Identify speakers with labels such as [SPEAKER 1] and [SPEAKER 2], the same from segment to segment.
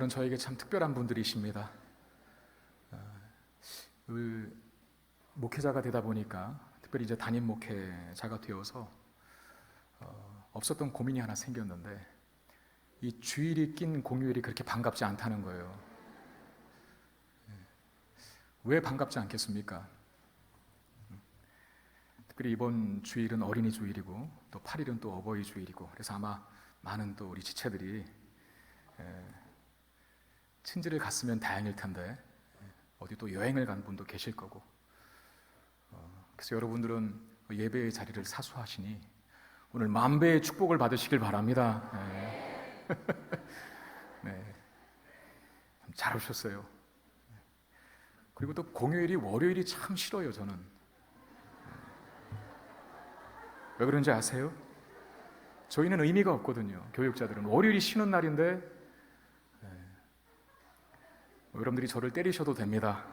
[SPEAKER 1] 여러분들은 저에게 참 특별한 분들이십니다. 목회자가 되다 보니까, 특별히 이제 담임 목회자가 되어서 없었던 고민이 하나 생겼는데, 이 주일이 낀 공휴일이 그렇게 반갑지 않다는 거예요. 왜 반갑지 않겠습니까? 특별히 이번 주일은 어린이 주일이고 또 8일은 또 어버이 주일이고, 그래서 아마 많은 또 우리 지체들이 친지를 갔으면 다행일 텐데 어디 또 여행을 간 분도 계실 거고, 그래서 여러분들은 예배의 자리를 사수하시니 오늘 만배의 축복을 받으시길 바랍니다. 네. 잘 오셨어요. 그리고 또 공휴일이 월요일이 참 싫어요. 저는 왜 그런지 아세요? 저희는 의미가 없거든요. 교육자들은 월요일이 쉬는 날인데 여러분들이 저를 때리셔도 됩니다.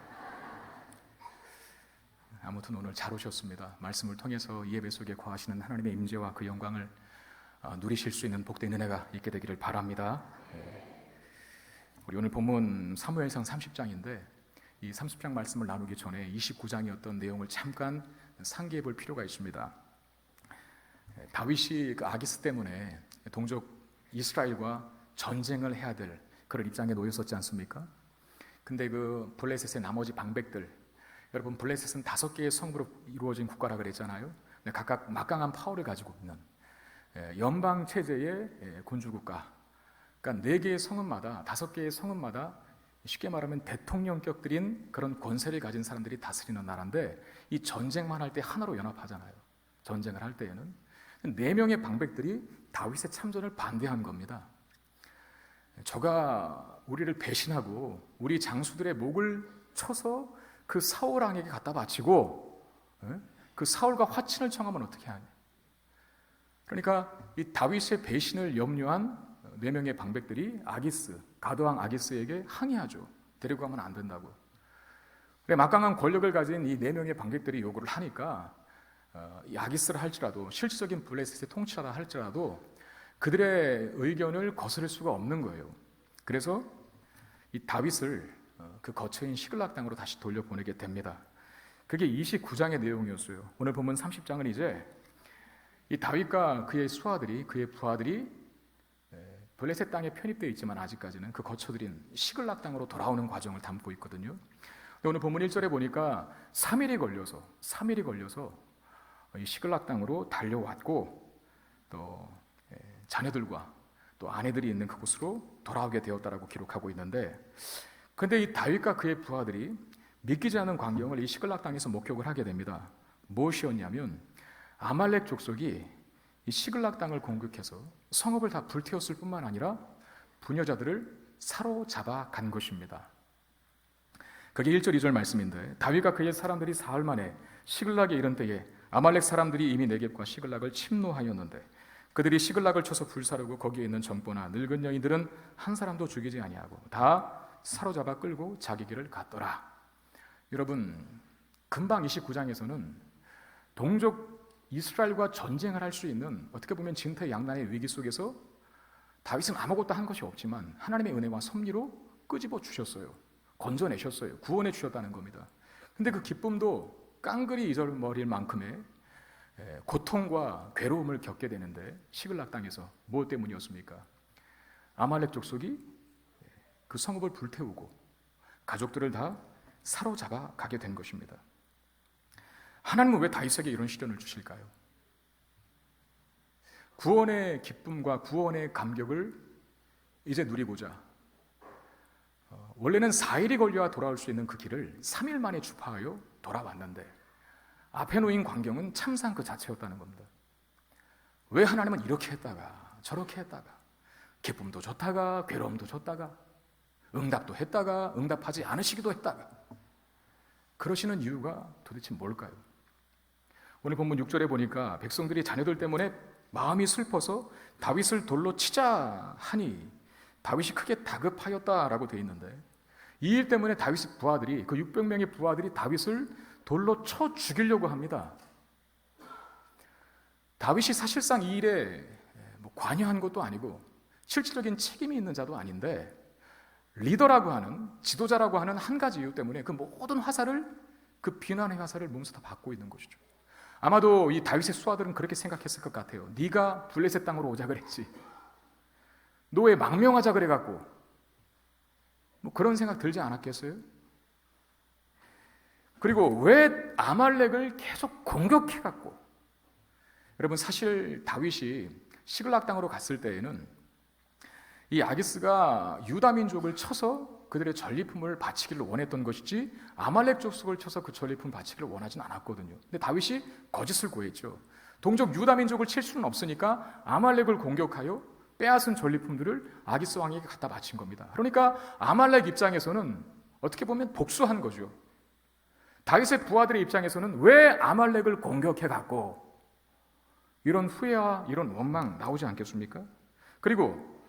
[SPEAKER 1] 아무튼 오늘 잘 오셨습니다. 말씀을 통해서 이 예배 속에 거하시는 하나님의 임재와 그 영광을 누리실 수 있는 복된 은혜가 있게 되기를 바랍니다. 우리 오늘 본문 사무엘상 30장인데 이 30장 말씀을 나누기 전에 29장이었던 내용을 잠깐 상기해 볼 필요가 있습니다. 다윗이 그 아기스 때문에 동족 이스라엘과 전쟁을 해야 될 그런 입장에 놓였었지 않습니까? 근데 그 블레셋의 나머지 방백들, 여러분 블레셋은 5개의 성부로 이루어진 국가라 그랬잖아요. 각각 막강한 파워를 가지고 있는 연방 체제의 군주국가, 그러니까 4개의 성읍마다 5개의 성읍마다 쉽게 말하면 대통령격들인 그런 권세를 가진 사람들이 다스리는 나라인데, 이 전쟁만 할 때 하나로 연합하잖아요. 전쟁을 할 때에는 4명의 방백들이 다윗의 참전을 반대한 겁니다. 저가 우리를 배신하고 우리 장수들의 목을 쳐서 그 사울 왕에게 갖다 바치고 그 사울과 화친을 청하면 어떻게 하냐. 그러니까 이 다윗의 배신을 염려한 4명의 방백들이 아기스, 가드왕 아기스에게 항의하죠. 데리고 가면 안 된다고. 그래, 막강한 권력을 가진 이 4명의 방백들이 요구를 하니까 이 아기스를 할지라도, 실질적인 블레셋의 통치하다 할지라도 그들의 의견을 거스를 수가 없는 거예요. 그래서 이 다윗을 그 거처인 시글락 땅으로 다시 돌려보내게 됩니다. 그게 29장의 내용이었어요. 오늘 보면 30장은 이제 이 다윗과 그의 수하들이, 그의 부하들이 블레셋 땅에 편입되어 있지만 아직까지는 그 거처들인 시글락 땅으로 돌아오는 과정을 담고 있거든요. 오늘 본문 1절에 보니까 3일이 걸려서 이 시글락 땅으로 달려왔고, 또 자녀들과 또 아내들이 있는 그곳으로 돌아오게 되었다라고 기록하고 있는데, 근데 이 다윗과 그의 부하들이 믿기지 않은 광경을 이 시글락 땅에서 목격을 하게 됩니다. 무엇이었냐면 아말렉 족속이 이 시글락 땅을 공격해서 성읍을 다 불태웠을 뿐만 아니라 부녀자들을 사로잡아 간 것입니다. 그게 1절 2절 말씀인데, 다윗과 그의 사람들이 사흘 만에 시글락에 이른 때에 아말렉 사람들이 이미 네겝과 시글락을 침노하였는데 그들이 시글락을 쳐서 불사르고 거기에 있는 젊보나 늙은 여인들은 한 사람도 죽이지 아니하고 다 사로잡아 끌고 자기 길을 갔더라. 여러분, 금방 29장에서는 동족 이스라엘과 전쟁을 할 수 있는, 어떻게 보면 진퇴양난의 위기 속에서 다윗은 아무것도 한 것이 없지만 하나님의 은혜와 섭리로 끄집어 주셨어요. 건져내셨어요. 구원해 주셨다는 겁니다. 근데 그 기쁨도 깡그리 잊어버릴 만큼의 고통과 괴로움을 겪게 되는데, 시글락 땅에서 무엇 때문이었습니까? 아말렉 족속이 그 성읍을 불태우고 가족들을 다 사로잡아 가게 된 것입니다. 하나님은 왜 다윗에게 이런 시련을 주실까요? 구원의 기쁨과 구원의 감격을 이제 누리고자 원래는 4일이 걸려야 돌아올 수 있는 그 길을 3일 만에 주파하여 돌아왔는데, 앞에 놓인 광경은 참상 그 자체였다는 겁니다. 왜 하나님은 이렇게 했다가 저렇게 했다가, 기쁨도 줬다가 괴로움도 줬다가, 응답도 했다가 응답하지 않으시기도 했다가, 그러시는 이유가 도대체 뭘까요? 오늘 본문 6절에 보니까 백성들이 자녀들 때문에 마음이 슬퍼서 다윗을 돌로 치자 하니 다윗이 크게 다급하였다라고 되어 있는데, 이 일 때문에 다윗의 부하들이, 그 600명의 부하들이 다윗을 돌로 쳐 죽이려고 합니다. 다윗이 사실상 이 일에 관여한 것도 아니고 실질적인 책임이 있는 자도 아닌데, 리더라고 하는, 지도자라고 하는 한 가지 이유 때문에 그 모든 화살을, 그 비난의 화살을 몸에서 다 받고 있는 것이죠. 아마도 이 다윗의 수하들은 그렇게 생각했을 것 같아요. 네가 블레셋 땅으로 오자 그랬지, 너 왜 망명하자 그래갖고, 뭐 그런 생각 들지 않았겠어요? 그리고 왜 아말렉을 계속 공격해갖고, 여러분 사실 다윗이 시글락 땅으로 갔을 때에는 이 아기스가 유다 민족을 쳐서 그들의 전리품을 바치기를 원했던 것이지 아말렉 족속을 쳐서 그 전리품 바치기를 원하진 않았거든요. 근데 다윗이 거짓을 구했죠. 동족 유다 민족을 칠 수는 없으니까 아말렉을 공격하여 빼앗은 전리품들을 아기스 왕에게 갖다 바친 겁니다. 그러니까 아말렉 입장에서는 어떻게 보면 복수한 거죠. 다윗의 부하들의 입장에서는 왜 아말렉을 공격해갖고, 이런 후회와 이런 원망 나오지 않겠습니까? 그리고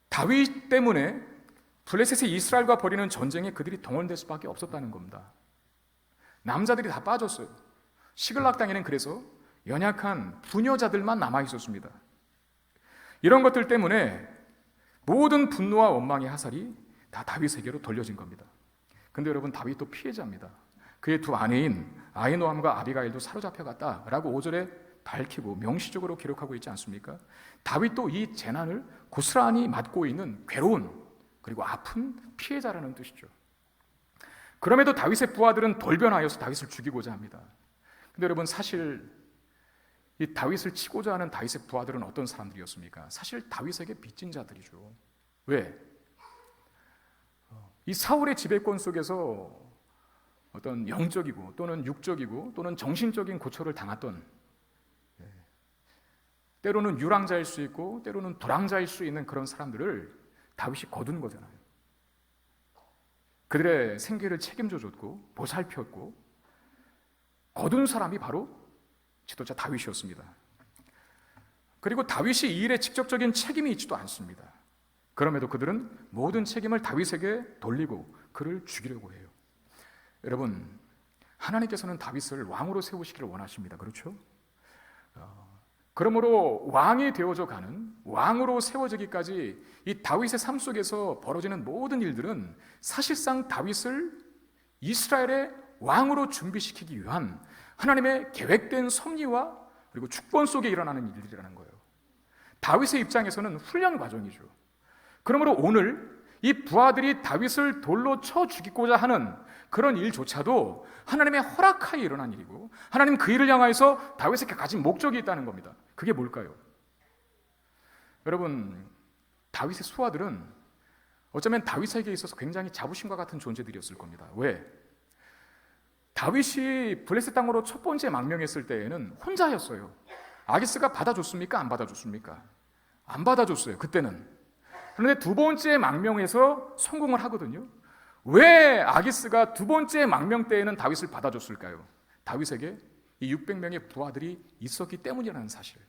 [SPEAKER 1] 다윗 때문에 블레셋의 이스라엘과 벌이는 전쟁에 그들이 동원될 수밖에 없었다는 겁니다. 남자들이 다 빠졌어요. 시글락 땅에는 그래서 연약한 부녀자들만 남아 있었습니다. 이런 것들 때문에 모든 분노와 원망의 화살이 다 다윗에게로 돌려진 겁니다. 근데 여러분, 다윗도 피해자입니다. 그의 두 아내인 아히노함과 아비가일도 사로잡혀갔다라고 5절에 밝히고 명시적으로 기록하고 있지 않습니까? 다윗도 이 재난을 고스란히 맞고 있는 괴로운, 그리고 아픈 피해자라는 뜻이죠. 그럼에도 다윗의 부하들은 돌변하여서 다윗을 죽이고자 합니다. 근데 여러분, 사실 이 다윗을 치고자 하는 다윗의 부하들은 어떤 사람들이었습니까? 사실 다윗에게 빚진 자들이죠. 왜? 이 사울의 지배권 속에서 어떤 영적이고 또는 육적이고 또는 정신적인 고초를 당했던, 때로는 유랑자일 수 있고 때로는 불황자일 수 있는 그런 사람들을 다윗이 거둔 거잖아요. 그들의 생계를 책임져줬고 보살폈고 거둔 사람이 바로 지도자 다윗이었습니다. 그리고 다윗이 이 일에 직접적인 책임이 있지도 않습니다. 그럼에도 그들은 모든 책임을 다윗에게 돌리고 그를 죽이려고 해요. 여러분, 하나님께서는 다윗을 왕으로 세우시기를 원하십니다. 그렇죠? 그러므로 왕이 되어져 가는, 왕으로 세워지기까지 이 다윗의 삶 속에서 벌어지는 모든 일들은 사실상 다윗을 이스라엘의 왕으로 준비시키기 위한 하나님의 계획된 섭리와 그리고 축본 속에 일어나는 일들이라는 거예요. 다윗의 입장에서는 훈련 과정이죠. 그러므로 오늘 이 부하들이 다윗을 돌로 쳐 죽이고자 하는 그런 일조차도 하나님의 허락하에 일어난 일이고, 하나님 그 일을 향하여서 다윗에게 가진 목적이 있다는 겁니다. 그게 뭘까요? 여러분, 다윗의 수하들은 어쩌면 다윗에게 있어서 굉장히 자부심과 같은 존재들이었을 겁니다. 왜? 다윗이 블레셋 땅으로 첫 번째 망명했을 때에는 혼자였어요. 아기스가 받아줬습니까? 안 받아줬습니까? 안 받아줬어요, 그때는. 그런데 두 번째 망명에서 성공을 하거든요. 왜 아기스가 두 번째 망명 때에는 다윗을 받아줬을까요? 다윗에게 이 600명의 부하들이 있었기 때문이라는 사실,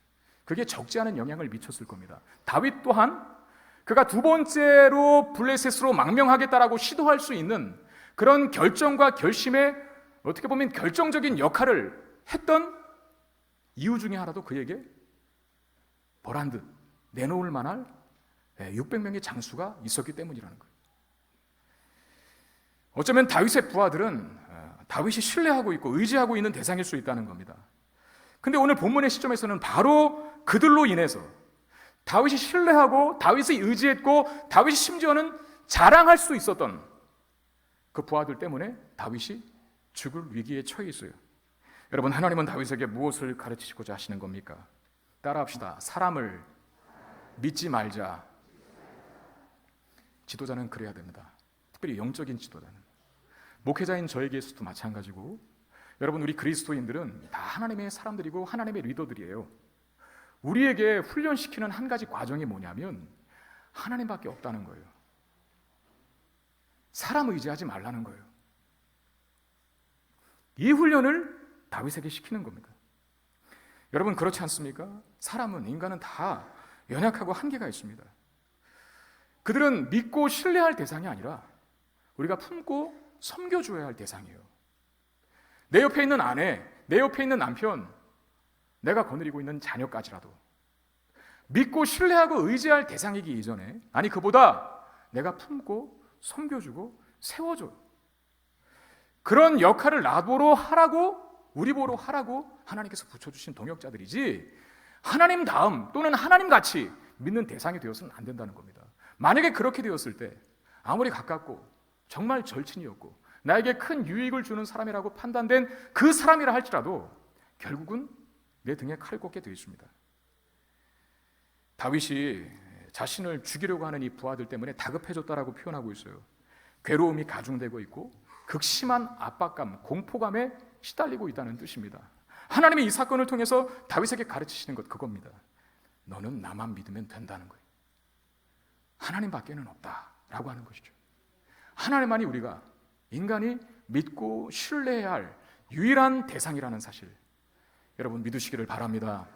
[SPEAKER 1] 그게 적지 않은 영향을 미쳤을 겁니다. 다윗 또한 그가 두 번째로 블레셋으로 망명하겠다라고 시도할 수 있는 그런 결정과 결심에 어떻게 보면 결정적인 역할을 했던 이유 중에 하나도 그에게 벌한 듯 내놓을 만한 600명의 장수가 있었기 때문이라는 거예요. 어쩌면 다윗의 부하들은 다윗이 신뢰하고 있고 의지하고 있는 대상일 수 있다는 겁니다. 근데 오늘 본문의 시점에서는 바로 그들로 인해서 다윗이 신뢰하고 다윗이 의지했고 다윗이 심지어는 자랑할 수 있었던 그 부하들 때문에 다윗이 죽을 위기에 처해 있어요. 여러분, 하나님은 다윗에게 무엇을 가르치시고자 하시는 겁니까? 따라합시다. 사람을 믿지 말자. 지도자는 그래야 됩니다. 특별히 영적인 지도자는. 목회자인 저에게서도 마찬가지고, 여러분, 우리 그리스도인들은 다 하나님의 사람들이고 하나님의 리더들이에요. 우리에게 훈련시키는 한 가지 과정이 뭐냐면 하나님밖에 없다는 거예요. 사람 의지하지 말라는 거예요. 이 훈련을 다윗에게 시키는 겁니다. 여러분, 그렇지 않습니까? 사람은, 인간은 다 연약하고 한계가 있습니다. 그들은 믿고 신뢰할 대상이 아니라 우리가 품고 섬겨줘야 할 대상이에요. 내 옆에 있는 아내, 내 옆에 있는 남편, 내가 거느리고 있는 자녀까지라도 믿고 신뢰하고 의지할 대상이기 이전에, 아니 그보다 내가 품고 섬겨주고 세워줘요. 그런 역할을 나보러 하라고, 우리 보러 하라고 하나님께서 붙여주신 동역자들이지, 하나님 다음 또는 하나님 같이 믿는 대상이 되어서는 안 된다는 겁니다. 만약에 그렇게 되었을 때 아무리 가깝고 정말 절친이었고 나에게 큰 유익을 주는 사람이라고 판단된 그 사람이라 할지라도 결국은 내 등에 칼을 꽂게 되어 있습니다. 다윗이 자신을 죽이려고 하는 이 부하들 때문에 다급해졌다라고 표현하고 있어요. 괴로움이 가중되고 있고 극심한 압박감, 공포감에 시달리고 있다는 뜻입니다. 하나님이 이 사건을 통해서 다윗에게 가르치시는 것, 그겁니다. 너는 나만 믿으면 된다는 거예요. 하나님밖에는 없다라고 하는 것이죠. 하나님만이 우리가 인간이 믿고 신뢰해야 할 유일한 대상이라는 사실, 여러분 믿으시기를 바랍니다.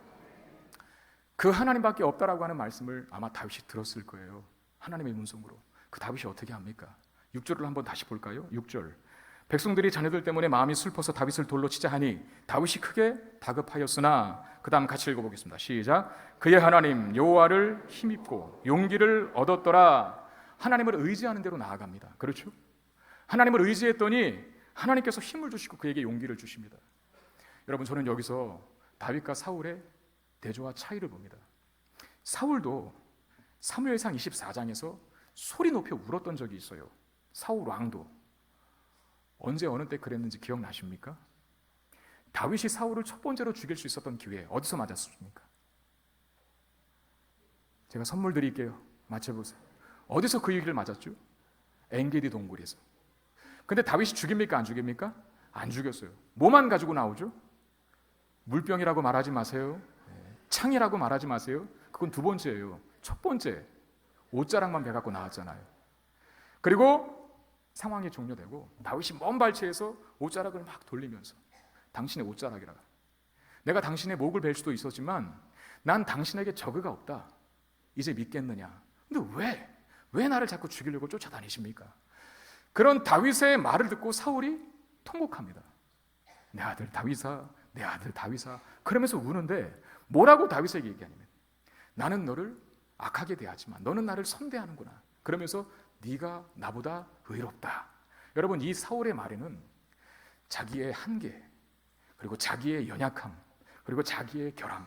[SPEAKER 1] 그 하나님밖에 없다라고 하는 말씀을 아마 다윗이 들었을 거예요. 하나님의 음성으로. 그 다윗이 어떻게 합니까? 6절을 한번 다시 볼까요? 6절. 백성들이 자녀들 때문에 마음이 슬퍼서 다윗을 돌로 치자 하니 다윗이 크게 다급하였으나, 그 다음 같이 읽어보겠습니다. 시작. 그의 하나님 여호와를 힘입고 용기를 얻었더라. 하나님을 의지하는 대로 나아갑니다. 그렇죠? 하나님을 의지했더니 하나님께서 힘을 주시고 그에게 용기를 주십니다. 여러분, 저는 여기서 다윗과 사울의 대조와 차이를 봅니다. 사울도 사무엘상 24장에서 소리 높여 울었던 적이 있어요. 사울 왕도. 언제 어느 때 그랬는지 기억나십니까? 다윗이 사울을 첫 번째로 죽일 수 있었던 기회에 어디서 맞았습니까? 제가 선물 드릴게요. 맞춰보세요. 어디서 그 위기를 맞았죠? 엔게디 동굴에서. 근데 다윗이 죽입니까? 안 죽입니까? 안 죽였어요. 뭐만 가지고 나오죠? 물병이라고 말하지 마세요. 창이라고 말하지 마세요. 그건 두 번째예요. 첫 번째, 옷자락만 베갖고 나왔잖아요. 그리고 상황이 종료되고 다윗이 먼 발치에서 옷자락을 막 돌리면서 당신의 옷자락이라, 내가 당신의 목을 벨 수도 있었지만 난 당신에게 저그가 없다. 이제 믿겠느냐? 근데 왜 나를 자꾸 죽이려고 쫓아다니십니까? 그런 다윗의 말을 듣고 사울이 통곡합니다. 내 아들 다윗아, 내 아들 다윗아, 그러면서 우는데 뭐라고 다윗에게 얘기하냐면, 나는 너를 악하게 대하지만 너는 나를 선대하는구나. 그러면서 네가 나보다 의롭다. 여러분, 이 사울의 말에는 자기의 한계, 그리고 자기의 연약함, 그리고 자기의 결함,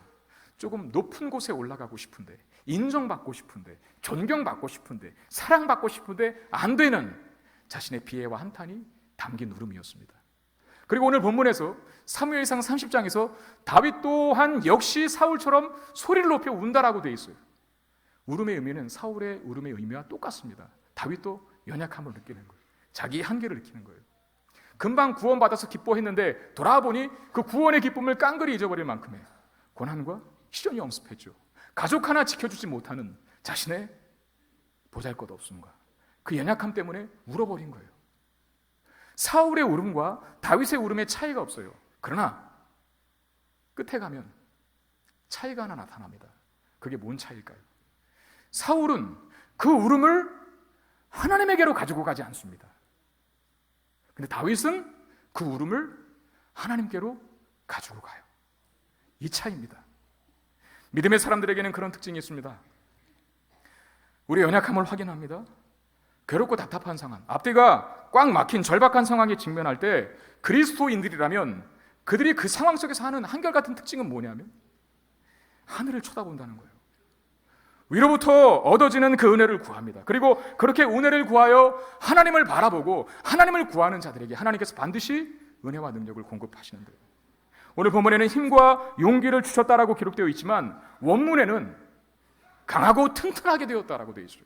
[SPEAKER 1] 조금 높은 곳에 올라가고 싶은데, 인정받고 싶은데, 존경받고 싶은데, 사랑받고 싶은데 안 되는 자신의 비애와 한탄이 담긴 울음이었습니다. 그리고 오늘 본문에서 사무엘상 30장에서 다윗 또한 역시 사울처럼 소리를 높여 운다라고 되어 있어요. 울음의 의미는 사울의 울음의 의미와 똑같습니다. 다윗도 연약함을 느끼는 거예요. 자기의 한계를 느끼는 거예요. 금방 구원받아서 기뻐했는데 돌아보니 그 구원의 기쁨을 깡그리 잊어버릴 만큼의 고난과 시련이 엄습했죠. 가족 하나 지켜주지 못하는 자신의 보잘것없음과 그 연약함 때문에 울어버린 거예요. 사울의 울음과 다윗의 울음의 차이가 없어요. 그러나 끝에 가면 차이가 하나 나타납니다. 그게 뭔 차이일까요? 사울은 그 울음을 하나님에게로 가지고 가지 않습니다. 근데 다윗은 그 울음을 하나님께로 가지고 가요. 이 차이입니다. 믿음의 사람들에게는 그런 특징이 있습니다. 우리의 연약함을 확인합니다. 괴롭고 답답한 상황, 앞뒤가 꽉 막힌 절박한 상황에 직면할 때 그리스도인들이라면 그들이 그 상황 속에서 하는 한결같은 특징은 뭐냐면 하늘을 쳐다본다는 거예요. 위로부터 얻어지는 그 은혜를 구합니다. 그리고 그렇게 은혜를 구하여 하나님을 바라보고 하나님을 구하는 자들에게 하나님께서 반드시 은혜와 능력을 공급하시는 거예요. 오늘 본문에는 힘과 용기를 주셨다라고 기록되어 있지만 원문에는 강하고 튼튼하게 되었다라고 되어 있어요.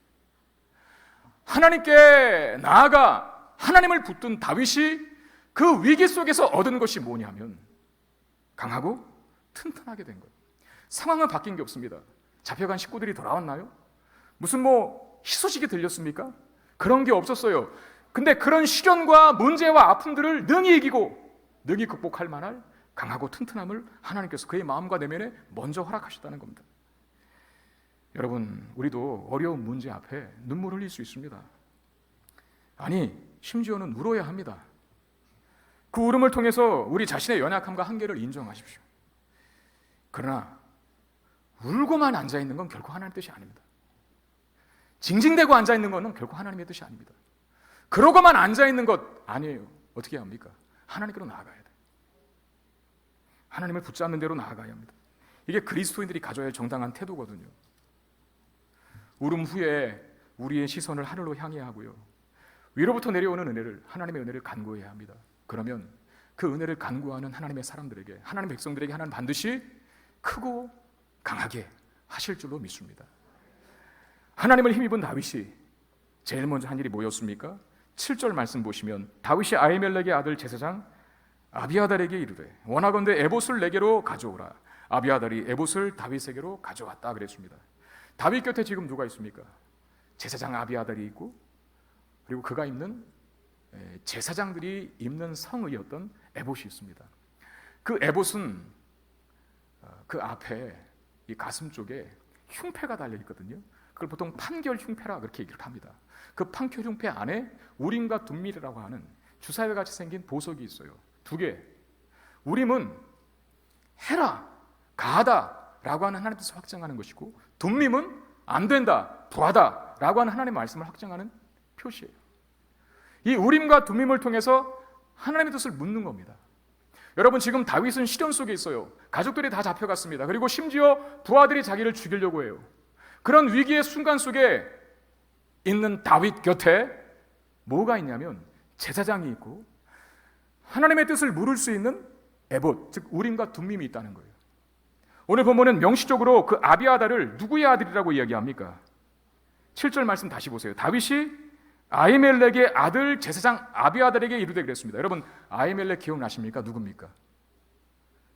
[SPEAKER 1] 하나님께 나아가 하나님을 붙든 다윗이 그 위기 속에서 얻은 것이 뭐냐면 강하고 튼튼하게 된 거예요. 상황은 바뀐 게 없습니다. 잡혀간 식구들이 돌아왔나요? 무슨 희소식이 들렸습니까? 그런 게 없었어요. 근데 그런 시련과 문제와 아픔들을 능히 이기고 능히 극복할 만한 강하고 튼튼함을 하나님께서 그의 마음과 내면에 먼저 허락하셨다는 겁니다. 여러분, 우리도 어려운 문제 앞에 눈물 흘릴 수 있습니다. 아니, 심지어는 울어야 합니다. 그 울음을 통해서 우리 자신의 연약함과 한계를 인정하십시오. 그러나 울고만 앉아있는 건 결코 하나님의 뜻이 아닙니다. 징징대고 앉아있는 것은 결코 하나님의 뜻이 아닙니다. 그러고만 앉아있는 것 아니에요. 어떻게 해야 합니까? 하나님께로 나아가야 돼요. 하나님을 붙잡는 대로 나아가야 합니다. 이게 그리스도인들이 가져야 할 정당한 태도거든요. 울음 후에 우리의 시선을 하늘로 향해 하고요, 위로부터 내려오는 은혜를, 하나님의 은혜를 간구해야 합니다. 그러면 그 은혜를 간구하는 하나님의 사람들에게, 하나님의 백성들에게 하나님 반드시 크고 강하게 하실 줄로 믿습니다. 하나님을 힘입은 다윗이 제일 먼저 한 일이 뭐였습니까? 7절 말씀 보시면 다윗이 아히멜렉의 아들 제사장 아비아달에게 이르되 원하건대 에봇을 내게로 가져오라. 아비아달이 에봇을 다윗에게로 가져왔다 그랬습니다. 다윗 곁에 지금 누가 있습니까? 제사장 아비아달이 있고, 그리고 그가 입는, 제사장들이 입는 성의였던 에봇이 있습니다. 그 에봇은 그 앞에 이 가슴 쪽에 흉패가 달려 있거든요. 그걸 보통 판결 흉패라 그렇게 얘기를 합니다. 그 판결 흉패 안에 우림과 둠밀이라고 하는 주사위 같이 생긴 보석이 있어요. 두 개. 우림은 해라, 가하다라고 하는 하나님의 뜻을 확증하는 것이고, 둠밈은 안 된다, 부하다라고 하는 하나님의 말씀을 확증하는 표시예요. 이 우림과 둠밈을 통해서 하나님의 뜻을 묻는 겁니다. 여러분, 지금 다윗은 시련 속에 있어요. 가족들이 다 잡혀갔습니다. 그리고 심지어 부하들이 자기를 죽이려고 해요. 그런 위기의 순간 속에 있는 다윗 곁에 뭐가 있냐면 제사장이 있고 하나님의 뜻을 물을 수 있는 에봇, 즉 우림과 둠밈이 있다는 거예요. 오늘 본문은 명시적으로 그 아비아달을 누구의 아들이라고 이야기합니까? 7절 말씀 다시 보세요. 다윗이 아히멜렉의 아들 제사장 아비아달에게 이르되 그랬습니다. 여러분, 아히멜렉 기억나십니까? 누굽니까?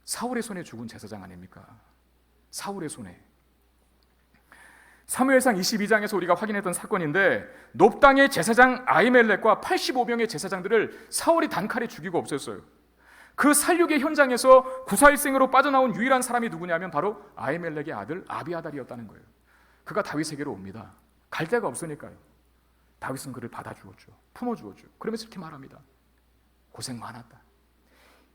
[SPEAKER 1] 사울의 손에 죽은 제사장 아닙니까? 사울의 손에. 사무엘상 22장에서 우리가 확인했던 사건인데, 놉당의 제사장 아히멜렉과 85명의 제사장들을 사울이 단칼에 죽이고 없앴어요. 그 살육의 현장에서 구사일생으로 빠져나온 유일한 사람이 누구냐면 바로 아히멜렉의 아들 아비아달이었다는 거예요. 그가 다윗에게로 옵니다. 갈 데가 없으니까요. 다윗은 그를 받아주었죠. 품어주었죠. 그러면서 이렇게 말합니다. 고생 많았다.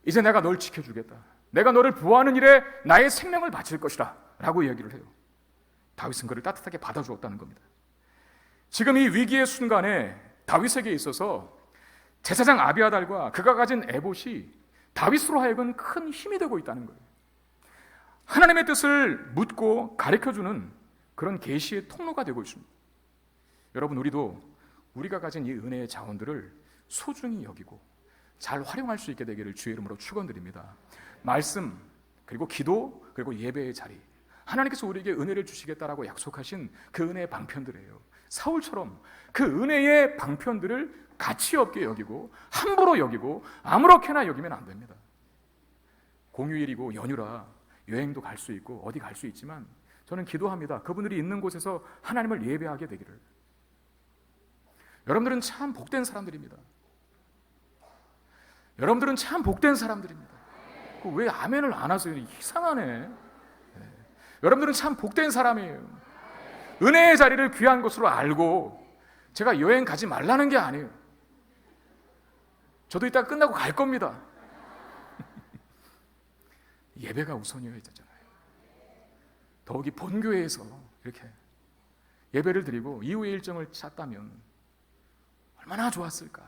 [SPEAKER 1] 이제 내가 널 지켜주겠다. 내가 너를 보호하는 일에 나의 생명을 바칠 것이다 라고 이야기를 해요. 다윗은 그를 따뜻하게 받아주었다는 겁니다. 지금 이 위기의 순간에 다윗에게 있어서 제사장 아비아달과 그가 가진 에봇이 다윗으로 하여금 큰 힘이 되고 있다는 거예요. 하나님의 뜻을 묻고 가르쳐주는 그런 계시의 통로가 되고 있습니다. 여러분, 우리도 우리가 가진 이 은혜의 자원들을 소중히 여기고 잘 활용할 수 있게 되기를 주의 이름으로 축원드립니다. 말씀, 그리고 기도, 그리고 예배의 자리, 하나님께서 우리에게 은혜를 주시겠다라고 약속하신 그 은혜의 방편들이에요. 사울처럼 그 은혜의 방편들을 가치 없게 여기고 함부로 여기고 아무렇게나 여기면 안 됩니다. 공휴일이고 연휴라 여행도 갈 수 있고 어디 갈 수 있지만 저는 기도합니다. 그분들이 있는 곳에서 하나님을 예배하게 되기를. 여러분들은 참 복된 사람들입니다. 여러분들은 참 복된 사람들입니다. 왜 아멘을 안 하세요? 이상하네. 여러분들은 참 복된 사람이에요. 은혜의 자리를 귀한 것으로 알고 제가 여행 가지 말라는 게 아니에요. 저도 이따 끝나고 갈 겁니다. 예배가 우선이어야 되잖아요. 더욱이 본교회에서 이렇게 예배를 드리고 이후의 일정을 짰다면 얼마나 좋았을까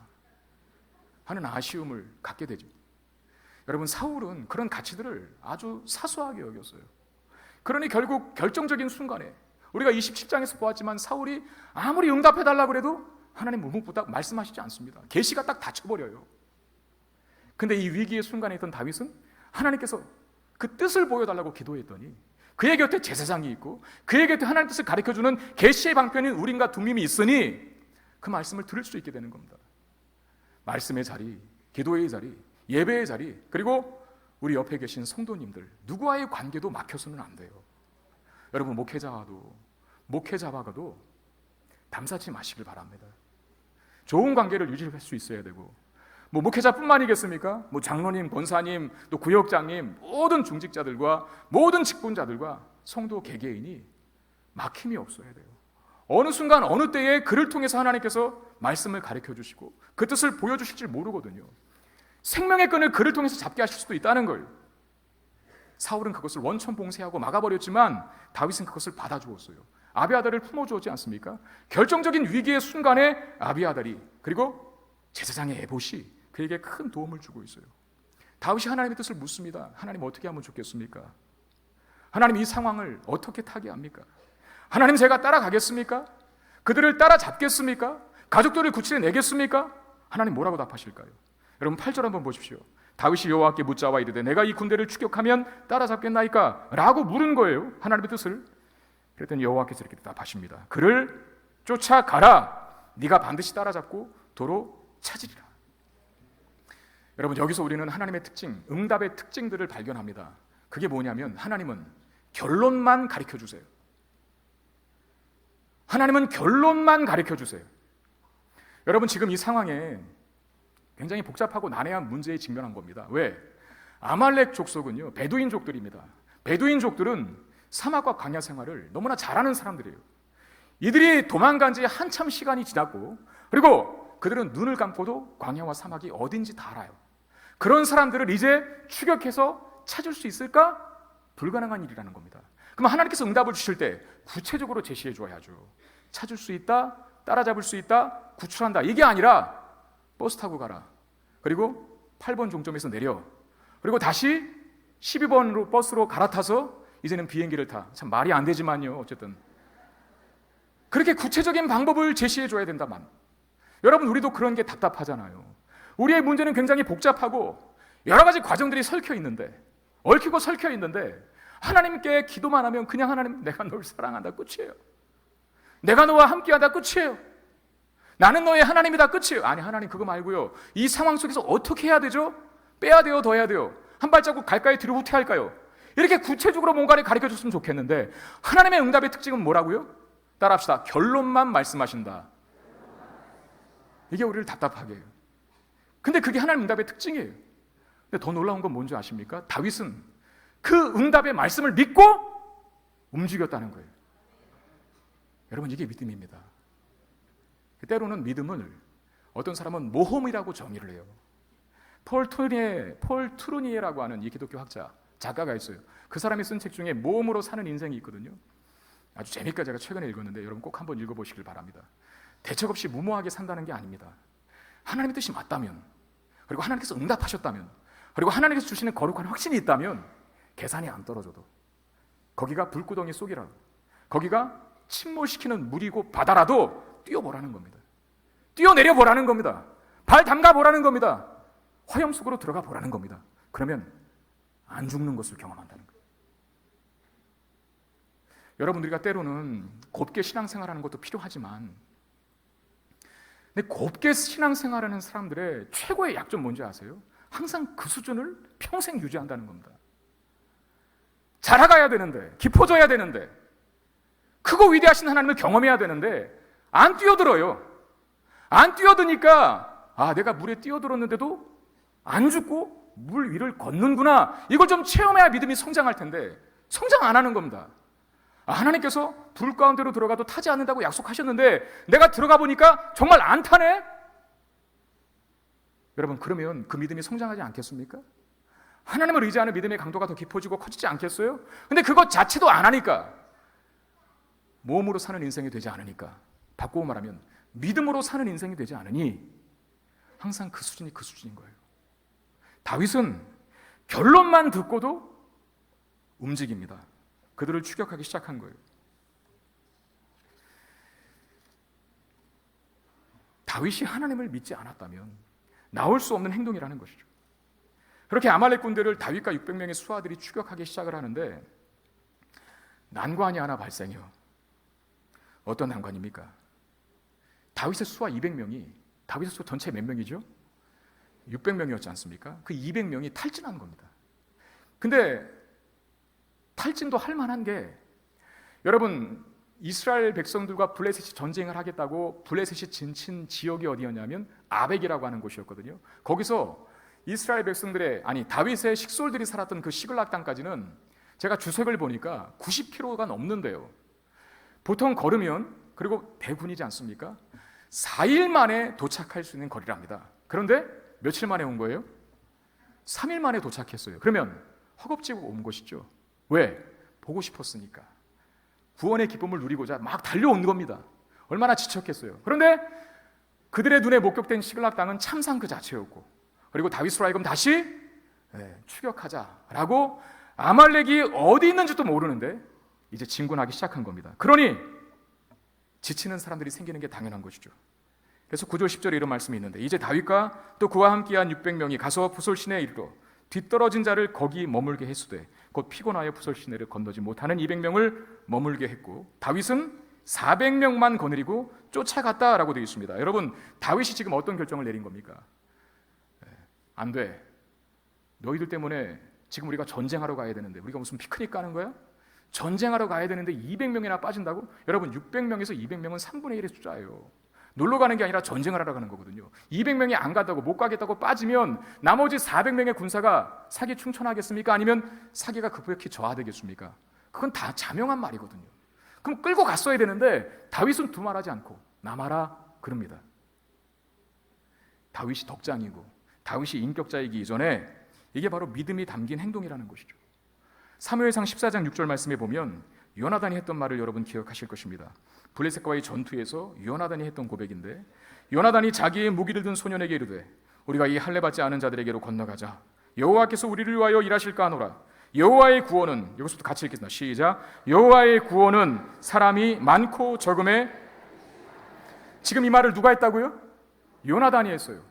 [SPEAKER 1] 하는 아쉬움을 갖게 되죠. 여러분, 사울은 그런 가치들을 아주 사소하게 여겼어요. 그러니 결국 결정적인 순간에 우리가 27장에서 보았지만 사울이 아무리 응답해달라고 해도 하나님 무궁부탁 말씀하시지 않습니다. 계시가 딱 닫혀버려요. 근데 이 위기의 순간에 있던 다윗은 하나님께서 그 뜻을 보여달라고 기도했더니 그의 곁에 제사장이 있고 그의 곁에 하나님 뜻을 가르쳐주는 계시의 방편인 우림과 둠밈이 있으니 그 말씀을 들을 수 있게 되는 겁니다. 말씀의 자리, 기도의 자리, 예배의 자리, 그리고 우리 옆에 계신 성도님들 누구와의 관계도 막혀서는 안 돼요. 여러분, 목회자와도 담사치 마시길 바랍니다. 좋은 관계를 유지할 수 있어야 되고, 목회자뿐만이겠습니까? 장로님, 권사님, 또 구역장님, 모든 중직자들과 모든 직분자들과 성도 개개인이 막힘이 없어야 돼요. 어느 순간 어느 때에 그를 통해서 하나님께서 말씀을 가르쳐 주시고 그 뜻을 보여주실지 모르거든요. 생명의 끈을 그를 통해서 잡게 하실 수도 있다는 걸. 사울은 그것을 원천봉쇄하고 막아버렸지만 다윗은 그것을 받아주었어요. 아비아달을 품어주었지 않습니까? 결정적인 위기의 순간에 아비아달이, 그리고 제사장의 에봇이 그에게 큰 도움을 주고 있어요. 다윗이 하나님의 뜻을 묻습니다. 하나님 어떻게 하면 좋겠습니까? 하나님 이 상황을 어떻게 타개합니까? 하나님 제가 따라가겠습니까? 그들을 따라잡겠습니까? 가족들을 구출해 내겠습니까? 하나님 뭐라고 답하실까요? 여러분 8절 한번 보십시오. 다윗이 여호와께 묻자와 이르되 내가 이 군대를 추격하면 따라잡겠나이까? 라고 물은 거예요. 하나님의 뜻을. 그랬더니 여호와께서 이렇게 답하십니다. 그를 쫓아가라. 네가 반드시 따라잡고 도로 찾으리라. 여러분 여기서 우리는 하나님의 특징, 응답의 특징들을 발견합니다. 그게 뭐냐면 하나님은 결론만 가르쳐 주세요. 하나님은 결론만 가르쳐 주세요. 여러분 지금 이 상황에 굉장히 복잡하고 난해한 문제에 직면한 겁니다. 왜? 아말렉 족속은요 베두인족들입니다. 베두인족들은 사막과 광야 생활을 너무나 잘하는 사람들이에요. 이들이 도망간 지 한참 시간이 지났고, 그리고 그들은 눈을 감고도 광야와 사막이 어딘지 다 알아요. 그런 사람들을 이제 추격해서 찾을 수 있을까? 불가능한 일이라는 겁니다. 그럼 하나님께서 응답을 주실 때 구체적으로 제시해 줘야죠. 찾을 수 있다, 따라잡을 수 있다, 구출한다, 이게 아니라 버스 타고 가라, 그리고 8번 종점에서 내려, 그리고 다시 12번으로 버스로 갈아타서 이제는 비행기를 타. 참 말이 안 되지만요, 어쨌든 그렇게 구체적인 방법을 제시해 줘야 된다만, 여러분 우리도 그런 게 답답하잖아요. 우리의 문제는 굉장히 복잡하고 여러 가지 과정들이 얽혀 있는데, 얽히고 설켜 있는데, 하나님께 기도만 하면 그냥 하나님 내가 널 사랑한다 끝이에요. 내가 너와 함께하다 끝이에요. 나는 너의 하나님이다 끝이에요. 아니 하나님 그거 말고요, 이 상황 속에서 어떻게 해야 되죠? 빼야 돼요, 더 해야 돼요? 한 발자국 갈까요, 뒤로 후퇴할까요? 이렇게 구체적으로 뭔가를 가르쳐 줬으면 좋겠는데, 하나님의 응답의 특징은 뭐라고요? 따라합시다. 결론만 말씀하신다. 이게 우리를 답답하게 해요. 근데 그게 하나님 응답의 특징이에요. 근데 더 놀라운 건 뭔지 아십니까? 다윗은 그 응답의 말씀을 믿고 움직였다는 거예요. 여러분 이게 믿음입니다. 때로는 믿음을 어떤 사람은 모험이라고 정의를 해요. 폴 트루니에라고 하는 이 기독교 작가가 있어요. 그 사람이 쓴 책 중에 모험으로 사는 인생이 있거든요. 아주 재미있게 제가 최근에 읽었는데 여러분 꼭 한번 읽어보시길 바랍니다. 대책 없이 무모하게 산다는 게 아닙니다. 하나님의 뜻이 맞다면, 그리고 하나님께서 응답하셨다면, 그리고 하나님께서 주시는 거룩한 확신이 있다면 계산이 안 떨어져도, 거기가 불구덩이 속이라도, 거기가 침몰시키는 물이고 바다라도 뛰어보라는 겁니다. 뛰어내려 보라는 겁니다. 발 담가 보라는 겁니다. 화염 속으로 들어가 보라는 겁니다. 그러면 안 죽는 것을 경험한다는 거예요. 여러분 우리가 때로는 곱게 신앙생활하는 것도 필요하지만, 근데 곱게 신앙생활하는 사람들의 최고의 약점 뭔지 아세요? 항상 그 수준을 평생 유지한다는 겁니다. 자라가야 되는데, 깊어져야 되는데, 크고 위대하신 하나님을 경험해야 되는데 안 뛰어들어요. 안 뛰어드니까 내가 물에 뛰어들었는데도 안 죽고 물 위를 걷는구나, 이걸 좀 체험해야 믿음이 성장할 텐데 성장 안 하는 겁니다. 하나님께서 불 가운데로 들어가도 타지 않는다고 약속하셨는데 내가 들어가 보니까 정말 안 타네? 여러분 그러면 그 믿음이 성장하지 않겠습니까? 하나님을 의지하는 믿음의 강도가 더 깊어지고 커지지 않겠어요? 근데 그것 자체도 안 하니까, 모험으로 사는 인생이 되지 않으니까, 바꾸고 말하면 믿음으로 사는 인생이 되지 않으니 항상 그 수준이 그 수준인 거예요. 다윗은 결론만 듣고도 움직입니다. 그들을 추격하기 시작한 거예요. 다윗이 하나님을 믿지 않았다면 나올 수 없는 행동이라는 것이죠. 그렇게 아말렉 군대를 다윗과 600명의 수하들이 추격하기 시작을 하는데 난관이 하나 발생해요. 어떤 난관입니까? 다윗의 수하 200명이, 다윗의 수 전체 몇 명이죠? 600명이었지 않습니까? 그 200명이 탈진한 겁니다. 근데 탈진도 할 만한 게, 여러분 이스라엘 백성들과 블레셋이 전쟁을 하겠다고 블레셋이 진친 지역이 어디였냐면 아벡이라고 하는 곳이었거든요. 거기서 이스라엘 백성들의, 다윗의 식솔들이 살았던 그 시글락 땅까지는 제가 주석을 보니까 90km가 넘는데요. 보통 걸으면, 그리고 대군이지 않습니까? 4일 만에 도착할 수 있는 거리랍니다. 그런데 며칠 만에 온 거예요? 3일 만에 도착했어요. 그러면 허겁지겁 온 것이죠. 왜? 보고 싶었으니까. 구원의 기쁨을 누리고자 막 달려온 겁니다. 얼마나 지쳤겠어요. 그런데 그들의 눈에 목격된 시글락 땅은 참상 그 자체였고, 그리고 다윗으로 하여금 다시 추격하자라고 아말렉이 어디 있는지도 모르는데 이제 진군하기 시작한 겁니다. 그러니 지치는 사람들이 생기는 게 당연한 것이죠. 그래서 9절 10절에 이런 말씀이 있는데, 이제 다윗과 또 그와 함께한 600명이 가서 부솔 시내에 이르러 뒤떨어진 자를 거기 머물게 했으되 곧 피곤하여 부솔 시내를 건너지 못하는 200명을 머물게 했고, 다윗은 400명만 거느리고 쫓아갔다라고 되어 있습니다. 여러분, 다윗이 지금 어떤 결정을 내린 겁니까? 안 돼. 너희들 때문에 지금 우리가 전쟁하러 가야 되는데, 우리가 무슨 피크닉 가는 거야? 전쟁하러 가야 되는데 200명이나 빠진다고? 여러분, 600명에서 200명은 3분의 1의 숫자예요. 놀러 가는 게 아니라 전쟁을 하러 가는 거거든요. 200명이 안 간다고, 못 가겠다고 빠지면 나머지 400명의 군사가 사기 충천하겠습니까? 아니면 사기가 급격히 저하되겠습니까? 그건 다 자명한 말이거든요. 그럼 끌고 갔어야 되는데 다윗은 두말하지 않고 남아라 그럽니다. 다윗이 덕장이고 다윗이 인격자이기 이전에 이게 바로 믿음이 담긴 행동이라는 것이죠. 사무엘상 14장 6절 말씀에 보면 요나단이 했던 말을 여러분 기억하실 것입니다. 블레셋과의 전투에서 요나단이 했던 고백인데, 요나단이 자기의 무기를 든 소년에게 이르되 우리가 이 할례 받지 않은 자들에게로 건너가자. 여호와께서 우리를 위하여 일하실까 하노라. 여호와의 구원은, 여기서부터 같이 읽겠습니다. 시작. 여호와의 구원은 사람이 많고 적음에. 지금 이 말을 누가 했다고요? 요나단이 했어요.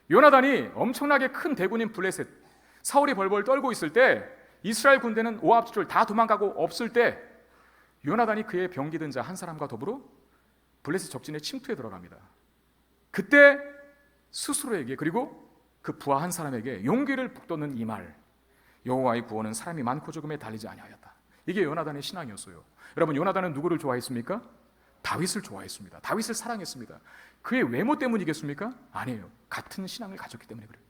[SPEAKER 1] 요나단이 엄청나게 큰 대군인 블레셋, 사울이 벌벌 떨고 있을 때, 이스라엘 군대는 오합지졸 다 도망가고 없을 때 요나단이 그의 병기 든 자 한 사람과 더불어 블레셋 적진에 침투해 들어갑니다. 그때 스스로에게, 그리고 그 부하 한 사람에게 용기를 북돋는 이 말, 여호와의 구원은 사람이 많고 적음에 달리지 아니하였다. 이게 요나단의 신앙이었어요. 여러분, 요나단은 누구를 좋아했습니까? 다윗을 좋아했습니다. 다윗을 사랑했습니다. 그의 외모 때문이겠습니까? 아니에요. 같은 신앙을 가졌기 때문에 그래요.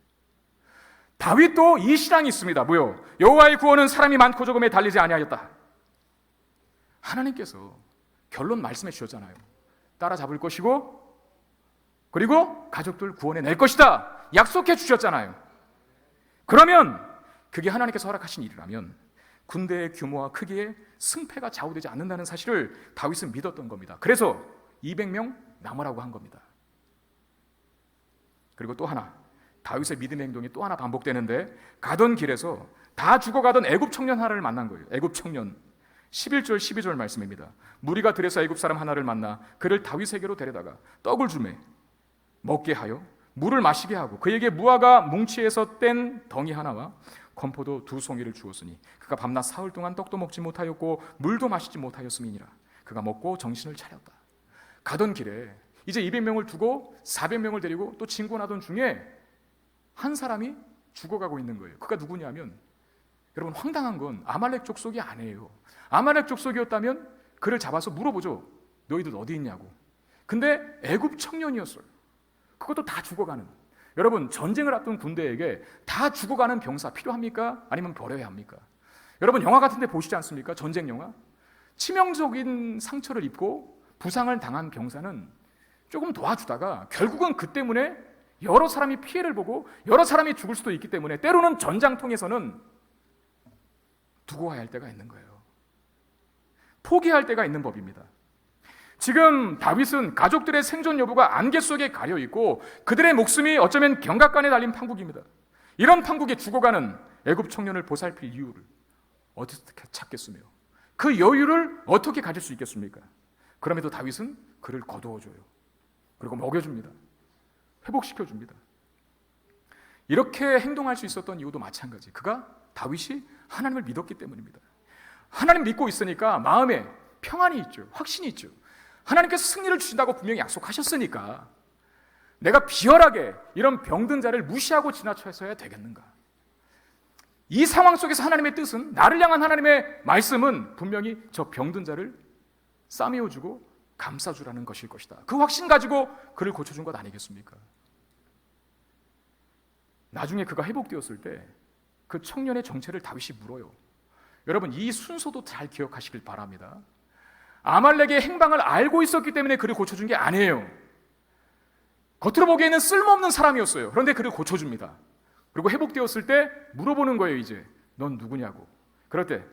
[SPEAKER 1] 다윗도 이 신앙이 있습니다. 뭐요? 여호와의 구원은 사람이 많고 적음에 달리지 아니하였다. 하나님께서 결론 말씀해 주셨잖아요. 따라잡을 것이고, 그리고 가족들 구원해 낼 것이다 약속해 주셨잖아요. 그러면 그게 하나님께서 허락하신 일이라면 군대의 규모와 크기에 승패가 좌우되지 않는다는 사실을 다윗은 믿었던 겁니다. 그래서 200명 남으라고 한 겁니다. 그리고 또 하나, 다윗의 믿음의 행동이 또 하나 반복되는데, 가던 길에서 다 죽어가던 애굽 청년 하나를 만난 거예요. 애굽 청년. 11절 12절 말씀입니다. 무리가 들에서 애굽 사람 하나를 만나 그를 다윗에게로 데려다가 떡을 주매 먹게 하여 물을 마시게 하고 그에게 무화과 뭉치에서 뗀 덩이 하나와 건포도 2송이를 주었으니 그가 밤낮 사흘 동안 떡도 먹지 못하였고 물도 마시지 못하였음이니라. 그가 먹고 정신을 차렸다. 가던 길에 이제 200명을 두고 400명을 데리고 또 진군하던 중에 한 사람이 죽어가고 있는 거예요. 그가 누구냐면, 여러분, 황당한 건 아말렉 족속이 아니에요. 아말렉 족속이었다면 그를 잡아서 물어보죠. 너희들 어디 있냐고. 근데 애굽 청년이었어요. 그것도 다 죽어가는. 여러분, 전쟁을 앞둔 군대에게 다 죽어가는 병사 필요합니까? 아니면 버려야 합니까? 여러분, 영화 같은 데 보시지 않습니까? 전쟁 영화. 치명적인 상처를 입고 부상을 당한 병사는 조금 도와주다가 결국은 그 때문에 여러 사람이 피해를 보고 여러 사람이 죽을 수도 있기 때문에 때로는 전장통에서는 두고 와야 할 때가 있는 거예요. 포기할 때가 있는 법입니다. 지금 다윗은 가족들의 생존 여부가 안개 속에 가려 있고 그들의 목숨이 어쩌면 경각간에 달린 판국입니다. 이런 판국에 죽어가는 애굽 청년을 보살필 이유를 어떻게 찾겠으며 그 여유를 어떻게 가질 수 있겠습니까? 그럼에도 다윗은 그를 거두어줘요. 그리고 먹여줍니다. 회복시켜줍니다. 이렇게 행동할 수 있었던 이유도 마찬가지. 그가, 다윗이 하나님을 믿었기 때문입니다. 하나님 믿고 있으니까 마음에 평안이 있죠. 확신이 있죠. 하나님께서 승리를 주신다고 분명히 약속하셨으니까 내가 비열하게 이런 병든 자를 무시하고 지나쳐야 되겠는가. 이 상황 속에서 하나님의 뜻은, 나를 향한 하나님의 말씀은 분명히 저 병든 자를 싸매어주고 감싸주라는 것일 것이다. 그 확신 가지고 그를 고쳐준 것 아니겠습니까? 나중에 그가 회복되었을 때 그 청년의 정체를 다윗이 물어요. 여러분, 이 순서도 잘 기억하시길 바랍니다. 아말렉의 행방을 알고 있었기 때문에 그를 고쳐준 게 아니에요. 겉으로 보기에는 쓸모없는 사람이었어요. 그런데 그를 고쳐줍니다. 그리고 회복되었을 때 물어보는 거예요. 이제 넌 누구냐고. 그럴 때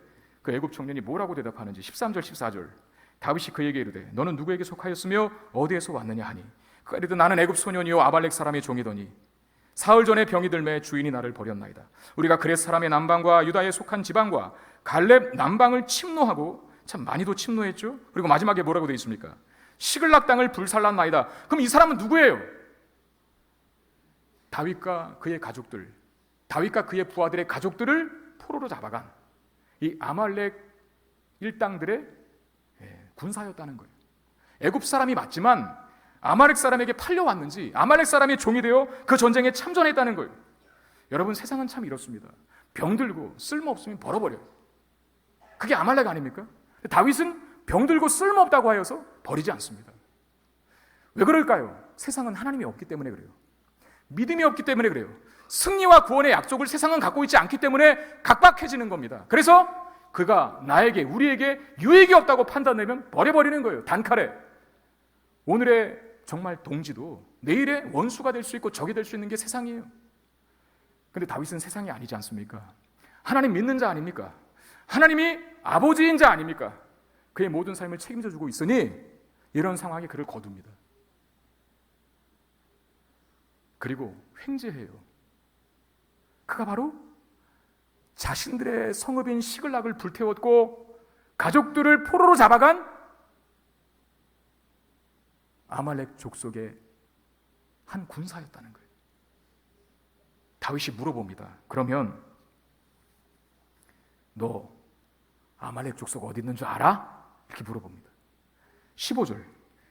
[SPEAKER 1] 그 애굽 청년이 뭐라고 대답하는지 13절 14절. 다윗이 그에게 이르되 너는 누구에게 속하였으며 어디에서 왔느냐 하니 그가 이르되 나는 애굽 소년이요 아말렉 사람의 종이더니 사흘 전에 병이 들매 주인이 나를 버렸나이다. 우리가 그렛 사람의 남방과 유다에 속한 지방과 갈렙 남방을 침노하고, 참 많이도 침노했죠. 그리고 마지막에 뭐라고 되어 있습니까? 시글락 땅을 불살랐나이다. 그럼 이 사람은 누구예요? 다윗과 그의 가족들, 다윗과 그의 부하들의 가족들을 포로로 잡아간 이 아말렉 일당들의 군사였다는 거예요. 애굽 사람이 맞지만 아말렉 사람에게 팔려왔는지 아말렉 사람의 종이 되어 그 전쟁에 참전했다는 거예요. 여러분, 세상은 참 이렇습니다. 병들고 쓸모없으면 벌어버려요. 그게 아말렉 아닙니까? 다윗은 병들고 쓸모없다고 하여서 버리지 않습니다. 왜 그럴까요? 세상은 하나님이 없기 때문에 그래요. 믿음이 없기 때문에 그래요. 승리와 구원의 약속을 세상은 갖고 있지 않기 때문에 각박해지는 겁니다. 그래서 그가 나에게, 우리에게 유익이 없다고 판단되면 버려버리는 거예요. 단칼에. 오늘의 정말 동지도 내일의 원수가 될 수 있고 적이 될 수 있는 게 세상이에요. 근데 다윗은 세상이 아니지 않습니까? 하나님 믿는 자 아닙니까? 하나님이 아버지인 자 아닙니까? 그의 모든 삶을 책임져 주고 있으니 이런 상황이 그를 거둡니다. 그리고 횡재해요. 그가 바로 자신들의 성읍인 시글락을 불태웠고 가족들을 포로로 잡아간 아말렉 족속의 한 군사였다는 거예요. 다윗이 물어봅니다. 그러면 너 아말렉 족속 어디 있는 줄 알아? 이렇게 물어봅니다. 15절.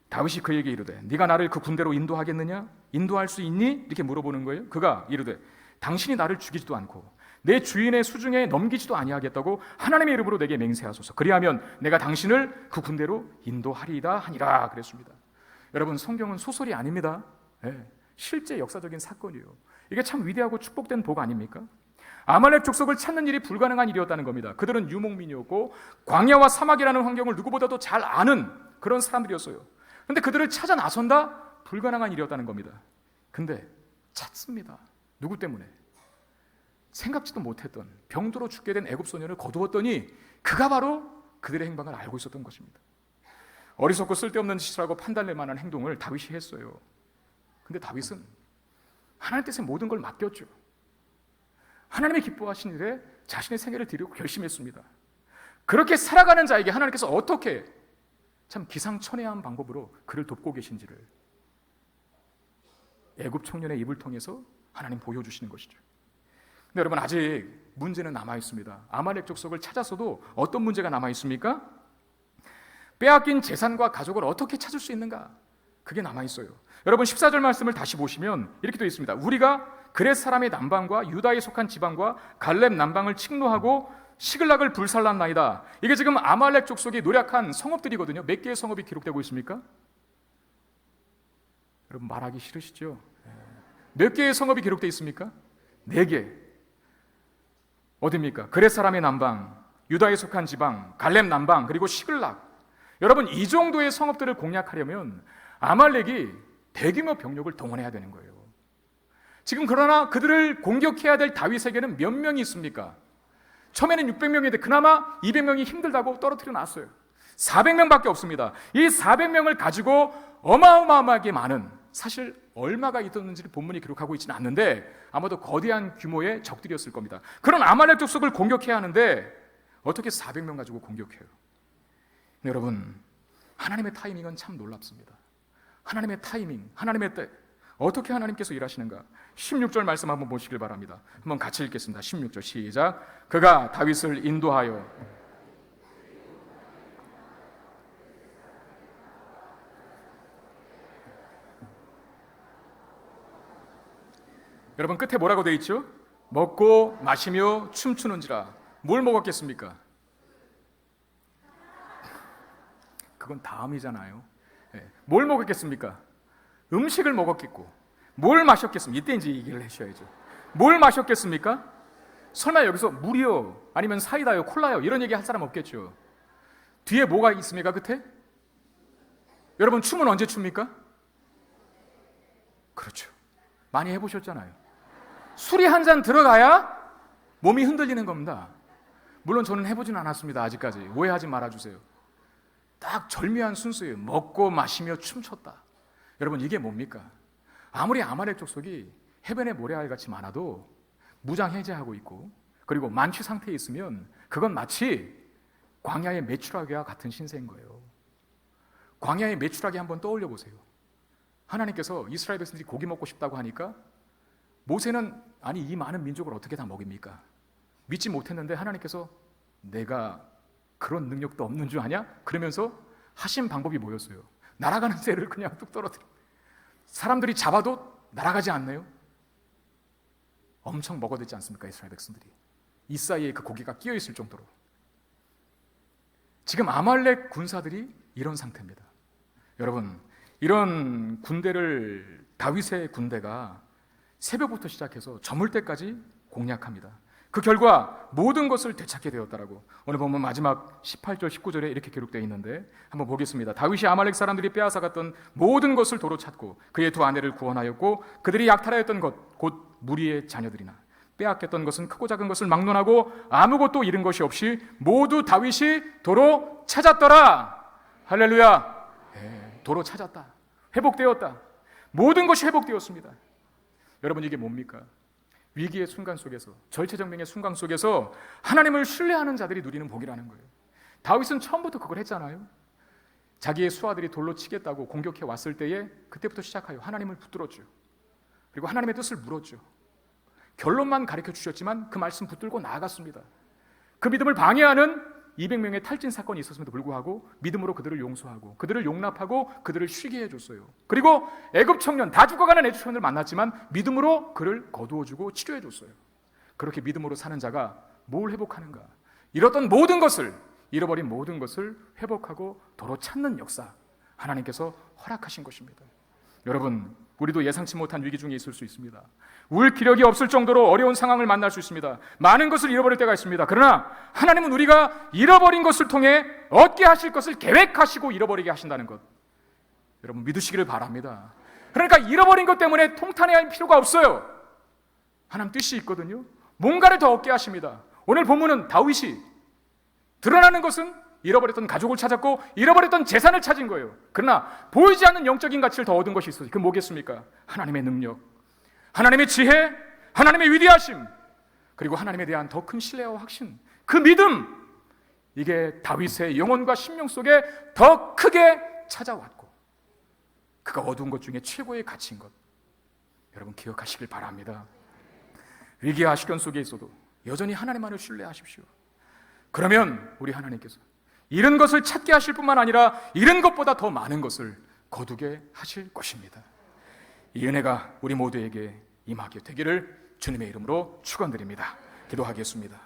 [SPEAKER 1] 다윗이 그에게 이르되 네가 나를 그 군대로 인도하겠느냐? 인도할 수 있니? 이렇게 물어보는 거예요. 그가 이르되 당신이 나를 죽이지도 않고 내 주인의 수중에 넘기지도 아니하겠다고 하나님의 이름으로 내게 맹세하소서. 그리하면 내가 당신을 그 군대로 인도하리이다 하니라 그랬습니다. 여러분, 성경은 소설이 아닙니다. 실제 역사적인 사건이에요. 이게 참 위대하고 축복된 복 아닙니까? 아말렉 족속을 찾는 일이 불가능한 일이었다는 겁니다. 그들은 유목민이었고 광야와 사막이라는 환경을 누구보다도 잘 아는 그런 사람들이었어요. 그런데 그들을 찾아 나선다? 불가능한 일이었다는 겁니다. 근데 찾습니다. 누구 때문에? 생각지도 못했던 병들어 죽게 된 애굽 소년을 거두었더니 그가 바로 그들의 행방을 알고 있었던 것입니다. 어리석고 쓸데없는 짓이라고 판단될 만한 행동을 다윗이 했어요. 근데 다윗은 하나님 뜻에 모든 걸 맡겼죠. 하나님이 기뻐하신 일에 자신의 생애를 드리고 결심했습니다. 그렇게 살아가는 자에게 하나님께서 어떻게 참 기상천외한 방법으로 그를 돕고 계신지를 애굽 청년의 입을 통해서 하나님 보여주시는 것이죠. 근데 여러분, 아직 문제는 남아있습니다. 아말렉 족속을 찾아서도 어떤 문제가 남아있습니까? 빼앗긴 재산과 가족을 어떻게 찾을 수 있는가? 그게 남아있어요. 여러분, 14절 말씀을 다시 보시면 이렇게 되어 있습니다. 우리가 그렛 사람의 남방과 유다에 속한 지방과 갈렙 남방을 침노하고 시글락을 불살랐나이다. 이게 지금 아말렉 족속이 노략한 성읍들이거든요. 몇 개의 성읍이 기록되고 있습니까? 여러분, 말하기 싫으시죠? 몇 개의 성읍이 기록되어 있습니까? 4개. 어디입니까? 그렛 사람의 남방, 유다에 속한 지방, 갈렙 남방, 그리고 시글락. 여러분, 이 정도의 성읍들을 공략하려면 아말렉이 대규모 병력을 동원해야 되는 거예요. 지금 그러나 그들을 공격해야 될 다윗에게는 몇 명이 있습니까? 처음에는 600명인데 그나마 200명이 힘들다고 떨어뜨려 놨어요. 400명밖에 없습니다. 이 400명을 가지고 어마어마하게 많은, 사실 얼마가 있었는지를 본문이 기록하고 있지는 않는데 아마도 거대한 규모의 적들이었을 겁니다. 그런 아말렉 족속을 공격해야 하는데 어떻게 400명 가지고 공격해요? 여러분, 하나님의 타이밍은 참 놀랍습니다. 하나님의 타이밍, 하나님의 때, 어떻게 하나님께서 일하시는가? 16절 말씀 한번 보시길 바랍니다. 한번 같이 읽겠습니다. 16절 시작. 그가 다윗을 인도하여 여러분, 끝에 뭐라고 되어 있죠? 먹고 마시며 춤추는지라. 뭘 먹었겠습니까? 그건 다음이잖아요. 뭘 먹었겠습니까? 음식을 먹었겠고, 뭘 마셨겠습니까? 이때 이제 얘기를 하셔야죠. 뭘 마셨겠습니까? 설마 여기서 물이요, 아니면 사이다요, 콜라요, 이런 얘기 할 사람 없겠죠. 뒤에 뭐가 있습니까? 끝에? 여러분, 춤은 언제 춥니까? 그렇죠. 많이 해보셨잖아요. 술이 한 잔 들어가야 몸이 흔들리는 겁니다. 물론 저는 해보지는 않았습니다. 아직까지. 오해하지 말아주세요. 딱 절묘한 순수예요. 먹고 마시며 춤췄다. 여러분, 이게 뭡니까? 아무리 아말렉 족속이 해변의 모래알같이 많아도 무장해제하고 있고, 그리고 만취 상태에 있으면 그건 마치 광야의 메추라기와 같은 신세인 거예요. 광야의 메추라기 한번 떠올려 보세요. 하나님께서 이스라엘 백성들이 고기 먹고 싶다고 하니까 모세는 아니 이 많은 민족을 어떻게 다 먹입니까? 믿지 못했는데 하나님께서 내가 그런 능력도 없는 줄 아냐? 그러면서 하신 방법이 뭐였어요? 날아가는 새를 그냥 뚝 떨어뜨려. 사람들이 잡아도 날아가지 않나요? 엄청 먹어댔지 않습니까? 이스라엘 백성들이. 이 사이에 그 고기가 끼어 있을 정도로. 지금 아말렉 군사들이 이런 상태입니다. 여러분, 이런 군대를, 다윗의 군대가 새벽부터 시작해서 저물 때까지 공략합니다. 그 결과 모든 것을 되찾게 되었다라고 오늘 보면 마지막 18절 19절에 이렇게 기록되어 있는데 한번 보겠습니다. 다윗이 아말렉 사람들이 빼앗아갔던 모든 것을 도로 찾고 그의 두 아내를 구원하였고 그들이 약탈하였던 것 곧 무리의 자녀들이나 빼앗겼던 것은 크고 작은 것을 막론하고 아무것도 잃은 것이 없이 모두 다윗이 도로 찾았더라. 할렐루야. 도로 찾았다. 회복되었다. 모든 것이 회복되었습니다. 여러분, 이게 뭡니까? 위기의 순간 속에서, 절체절명의 순간 속에서 하나님을 신뢰하는 자들이 누리는 복이라는 거예요. 다윗은 처음부터 그걸 했잖아요. 자기의 수하들이 돌로 치겠다고 공격해 왔을 때에 그때부터 시작하여 하나님을 붙들었죠. 그리고 하나님의 뜻을 물었죠. 결론만 가르쳐 주셨지만 그 말씀 붙들고 나아갔습니다. 그 믿음을 방해하는 200명의 탈진 사건이 있었음에도 불구하고 믿음으로 그들을 용서하고 그들을 용납하고 그들을 쉬게 해줬어요. 그리고 애굽 청년, 다 죽어가는 애굽 청년을 만났지만 믿음으로 그를 거두어주고 치료해줬어요. 그렇게 믿음으로 사는 자가 뭘 회복하는가? 잃었던 모든 것을, 잃어버린 모든 것을 회복하고 도로 찾는 역사, 하나님께서 허락하신 것입니다. 여러분, 우리도 예상치 못한 위기 중에 있을 수 있습니다. 울 기력이 없을 정도로 어려운 상황을 만날 수 있습니다. 많은 것을 잃어버릴 때가 있습니다. 그러나 하나님은 우리가 잃어버린 것을 통해 얻게 하실 것을 계획하시고 잃어버리게 하신다는 것, 여러분 믿으시기를 바랍니다. 그러니까 잃어버린 것 때문에 통탄해야 할 필요가 없어요. 하나님 뜻이 있거든요. 뭔가를 더 얻게 하십니다. 오늘 본문은 다윗이 드러나는 것은 잃어버렸던 가족을 찾았고 잃어버렸던 재산을 찾은 거예요. 그러나 보이지 않는 영적인 가치를 더 얻은 것이 있어요. 그건 뭐겠습니까? 하나님의 능력, 하나님의 지혜, 하나님의 위대하심, 그리고 하나님에 대한 더 큰 신뢰와 확신, 그 믿음, 이게 다윗의 영혼과 심령 속에 더 크게 찾아왔고 그가 얻은 것 중에 최고의 가치인 것, 여러분 기억하시길 바랍니다. 위기와 시련 속에 있어도 여전히 하나님만을 신뢰하십시오. 그러면 우리 하나님께서 잃은 것을 찾게 하실 뿐만 아니라 잃은 것보다 더 많은 것을 거두게 하실 것입니다. 이 은혜가 우리 모두에게 임하게 되기를 주님의 이름으로 축원드립니다. 기도하겠습니다.